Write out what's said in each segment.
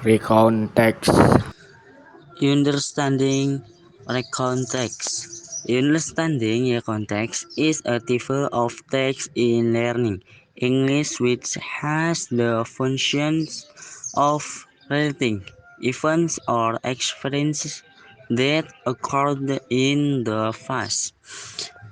Recontext. Understanding context. Understanding a context is a type of text in learning English which has the functions of relating events or experiences that occurred in the past.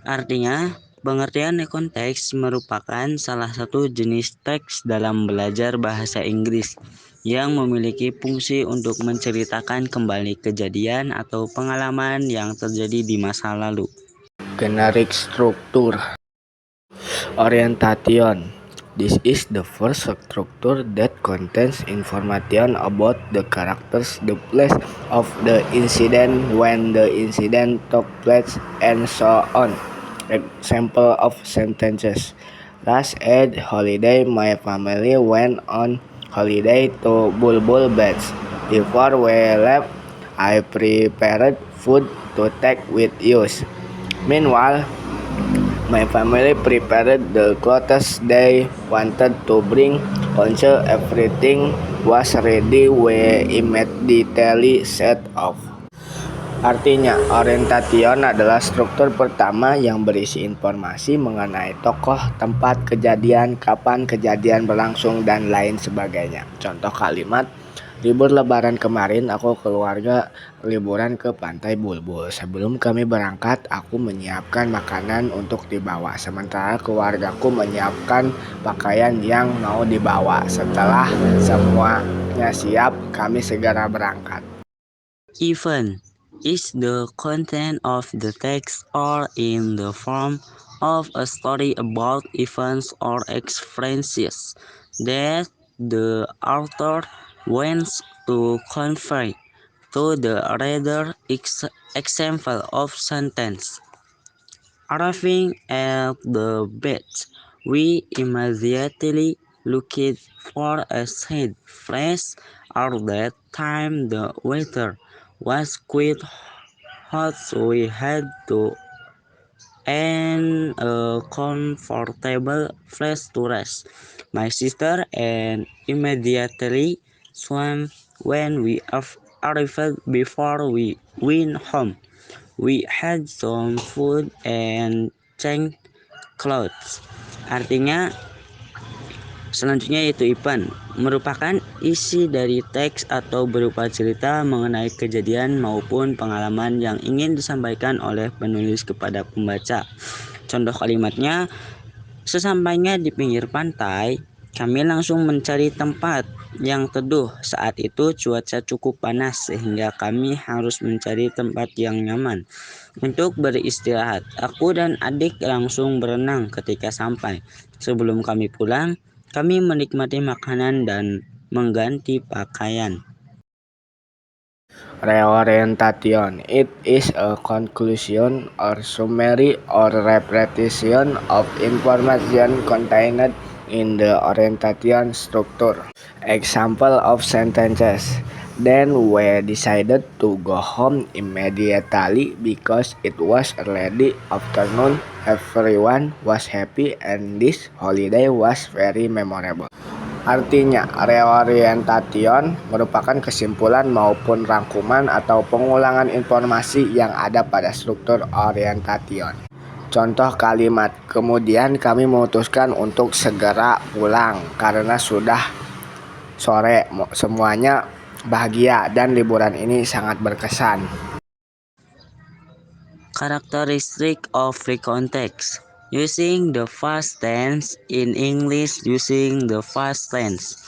Artinya, pengertian konteks merupakan salah satu jenis teks dalam belajar bahasa Inggris yang memiliki fungsi untuk menceritakan kembali kejadian atau pengalaman yang terjadi di masa lalu. Generic structure. Orientation. This is the first structure that contains information about the characters, the place of the incident, when the incident took place, and so on. Example of sentences. Last holiday, my family went on holiday to Bulbul Beach. Before we left, I prepared food to take with us. Meanwhile, my family prepared the clothes they wanted to bring. Once everything was ready, we immediately set off. Artinya, orientation adalah struktur pertama yang berisi informasi mengenai tokoh, tempat kejadian, kapan kejadian berlangsung, dan lain sebagainya. Contoh kalimat, libur lebaran kemarin aku keluarga liburan ke Pantai Bulbul. Sebelum kami berangkat, aku menyiapkan makanan untuk dibawa. Sementara keluargaku menyiapkan pakaian yang mau dibawa. Setelah semuanya siap, kami segera berangkat. Event is the content of the text or in the form of a story about events or experiences that the author wants to convey to the reader. Example of sentence. Arriving at the beach, we immediately looked for a shade. Fresh at that time the weather was quite hot, so we had to and a comfortable place to rest. My sister and immediately swam when we arrived. Before we went home, we had some food and changed clothes. Artinya, selanjutnya yaitu event, merupakan isi dari teks atau berupa cerita mengenai kejadian maupun pengalaman yang ingin disampaikan oleh penulis kepada pembaca. Contoh kalimatnya, sesampainya di pinggir pantai, kami langsung mencari tempat yang teduh. Saat itu cuaca cukup panas sehingga kami harus mencari tempat yang nyaman untuk beristirahat. Aku dan adik langsung berenang ketika sampai. Sebelum kami pulang, kami menikmati makanan dan mengganti pakaian. Reorientation. It is a conclusion or summary or repetition of information contained in the orientation structure. Example of sentences. Then we decided to go home immediately because it was already afternoon. Everyone was happy and this holiday was very memorable. Artinya, reorientation merupakan kesimpulan maupun rangkuman atau pengulangan informasi yang ada pada struktur orientation. Contoh kalimat, kemudian kami memutuskan untuk segera pulang karena sudah sore. Semuanya bahagia dan liburan ini sangat berkesan. Characteristic of recontext. Using the past tense in English. Using the past tense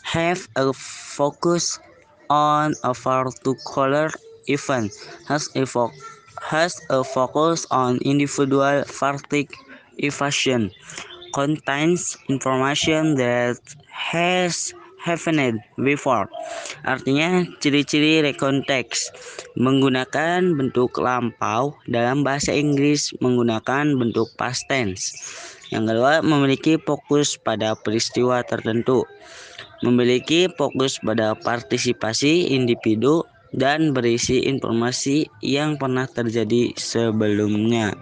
have a focus on a particular event, has a focus on individual participation, contains information that has happened before. Artinya, ciri-ciri recontext menggunakan bentuk lampau dalam bahasa Inggris menggunakan bentuk past tense. Yang kedua, memiliki fokus pada peristiwa tertentu, memiliki fokus pada partisipasi individu, dan berisi informasi yang pernah terjadi sebelumnya.